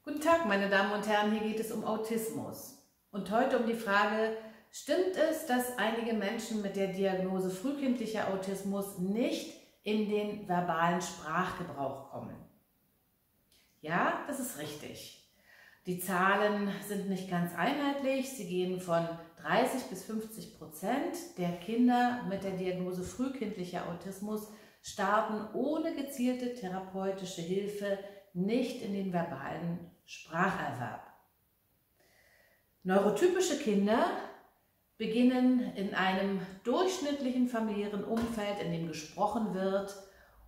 Guten Tag, meine Damen und Herren, hier geht es um Autismus. Und heute um die Frage, stimmt es, dass einige Menschen mit der Diagnose frühkindlicher Autismus nicht in den verbalen Sprachgebrauch kommen? Ja, das ist richtig. Die Zahlen sind nicht ganz einheitlich. Sie gehen von 30 bis 50% der Kinder mit der Diagnose frühkindlicher Autismus starten ohne gezielte therapeutische Hilfe nicht in den verbalen Spracherwerb. Neurotypische Kinder beginnen in einem durchschnittlichen familiären Umfeld, in dem gesprochen wird,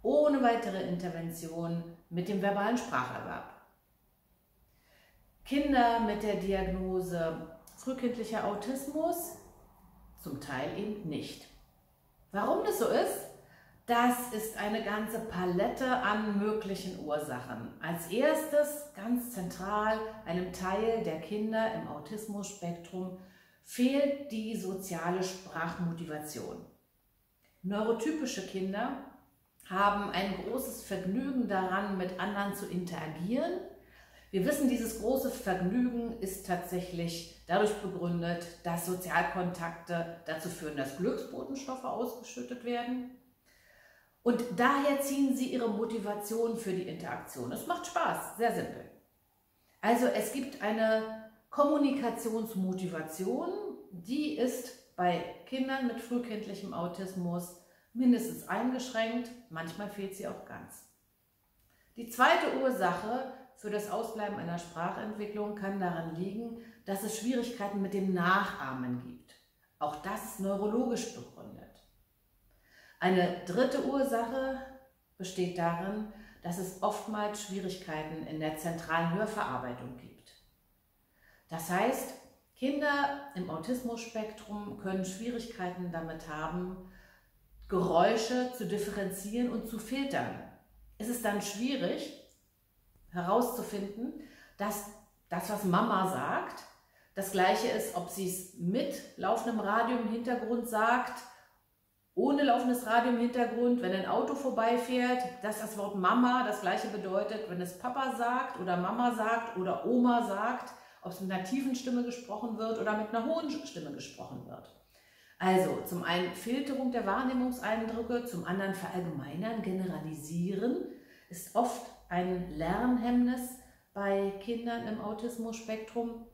ohne weitere Intervention mit dem verbalen Spracherwerb. Kinder mit der Diagnose frühkindlicher Autismus zum Teil eben nicht. Warum das so ist? Das ist eine ganze Palette an möglichen Ursachen. Als erstes, ganz zentral, einem Teil der Kinder im Autismus-Spektrum fehlt die soziale Sprachmotivation. Neurotypische Kinder haben ein großes Vergnügen daran, mit anderen zu interagieren. Wir wissen, dieses große Vergnügen ist tatsächlich dadurch begründet, dass Sozialkontakte dazu führen, dass Glücksbotenstoffe ausgeschüttet werden. Und daher ziehen sie ihre Motivation für die Interaktion. Es macht Spaß, sehr simpel. Also es gibt eine Kommunikationsmotivation, die ist bei Kindern mit frühkindlichem Autismus mindestens eingeschränkt, manchmal fehlt sie auch ganz. Die zweite Ursache für das Ausbleiben einer Sprachentwicklung kann daran liegen, dass es Schwierigkeiten mit dem Nachahmen gibt. Auch das ist neurologisch begründet. Eine dritte Ursache besteht darin, dass es oftmals Schwierigkeiten in der zentralen Hörverarbeitung gibt. Das heißt, Kinder im Autismus-Spektrum können Schwierigkeiten damit haben, Geräusche zu differenzieren und zu filtern. Es ist dann schwierig herauszufinden, dass das, was Mama sagt, das Gleiche ist, ob sie es mit laufendem Radio im Hintergrund sagt, ohne laufendes Radio im Hintergrund, wenn ein Auto vorbeifährt, dass das Wort Mama das Gleiche bedeutet, wenn es Papa sagt oder Mama sagt oder Oma sagt, ob es mit einer tiefen Stimme gesprochen wird oder mit einer hohen Stimme gesprochen wird. Also zum einen Filterung der Wahrnehmungseindrücke, zum anderen Verallgemeinern, Generalisieren ist oft ein Lernhemmnis bei Kindern im Autismus-Spektrum.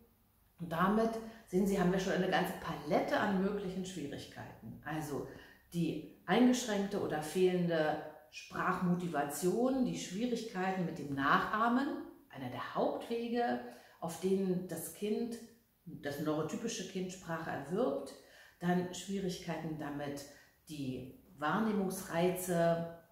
Und damit, sehen Sie, haben wir schon eine ganze Palette an möglichen Schwierigkeiten. Also die eingeschränkte oder fehlende Sprachmotivation, die Schwierigkeiten mit dem Nachahmen, einer der Hauptwege, auf denen das Kind, das neurotypische Kind Sprache erwirbt, dann Schwierigkeiten damit, die Wahrnehmungsreize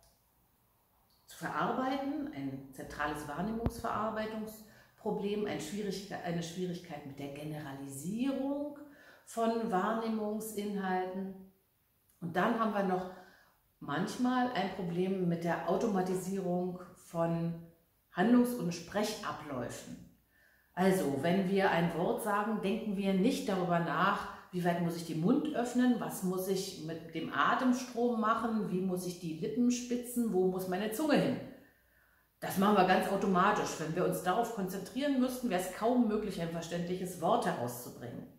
zu verarbeiten, ein zentrales Wahrnehmungsverarbeitungsproblem, eine Schwierigkeit mit der Generalisierung von Wahrnehmungsinhalten. Und dann haben wir noch manchmal ein Problem mit der Automatisierung von Handlungs- und Sprechabläufen. Also, wenn wir ein Wort sagen, denken wir nicht darüber nach, wie weit muss ich den Mund öffnen, was muss ich mit dem Atemstrom machen, wie muss ich die Lippen spitzen, wo muss meine Zunge hin. Das machen wir ganz automatisch. Wenn wir uns darauf konzentrieren müssten, wäre es kaum möglich, ein verständliches Wort herauszubringen.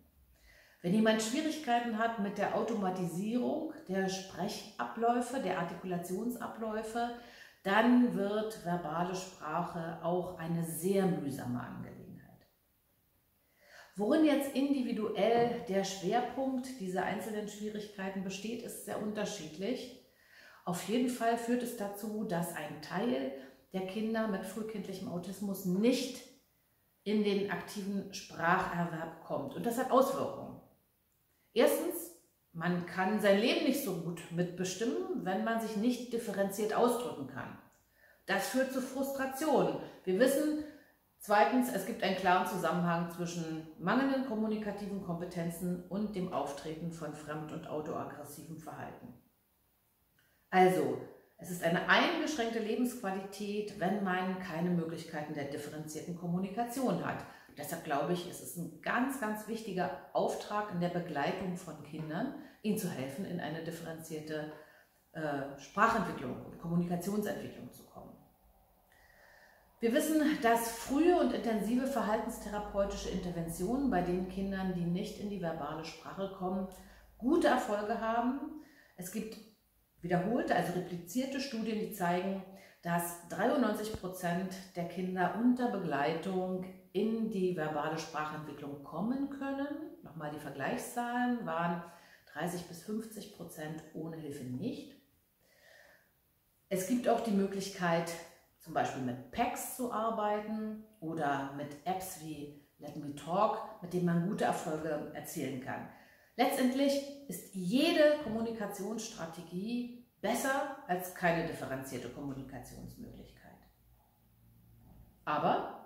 Wenn jemand Schwierigkeiten hat mit der Automatisierung der Sprechabläufe, der Artikulationsabläufe, dann wird verbale Sprache auch eine sehr mühsame Angelegenheit. Worin jetzt individuell der Schwerpunkt dieser einzelnen Schwierigkeiten besteht, ist sehr unterschiedlich. Auf jeden Fall führt es dazu, dass ein Teil der Kinder mit frühkindlichem Autismus nicht in den aktiven Spracherwerb kommt. Und das hat Auswirkungen. Erstens, man kann sein Leben nicht so gut mitbestimmen, wenn man sich nicht differenziert ausdrücken kann. Das führt zu Frustration. Wir wissen, zweitens, es gibt einen klaren Zusammenhang zwischen mangelnden kommunikativen Kompetenzen und dem Auftreten von fremd- und autoaggressivem Verhalten. Also, es ist eine eingeschränkte Lebensqualität, wenn man keine Möglichkeiten der differenzierten Kommunikation hat. Deshalb glaube ich, es ist ein ganz, ganz wichtiger Auftrag in der Begleitung von Kindern, ihnen zu helfen, in eine differenzierte Sprachentwicklung und Kommunikationsentwicklung zu kommen. Wir wissen, dass frühe und intensive verhaltenstherapeutische Interventionen bei den Kindern, die nicht in die verbale Sprache kommen, gute Erfolge haben. Es gibt wiederholte, also replizierte Studien, die zeigen, dass 93% der Kinder unter Begleitung in die verbale Sprachentwicklung kommen können. Nochmal die Vergleichszahlen waren 30-50% ohne Hilfe nicht. Es gibt auch die Möglichkeit, zum Beispiel mit PECs zu arbeiten oder mit Apps wie Let Me Talk, mit denen man gute Erfolge erzielen kann. Letztendlich ist jede Kommunikationsstrategie besser als keine differenzierte Kommunikationsmöglichkeit. Aber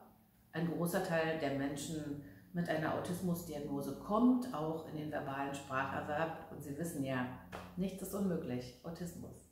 ein großer Teil der Menschen mit einer Autismusdiagnose kommt auch in den verbalen Spracherwerb und Sie wissen ja, nichts ist unmöglich. Autismus.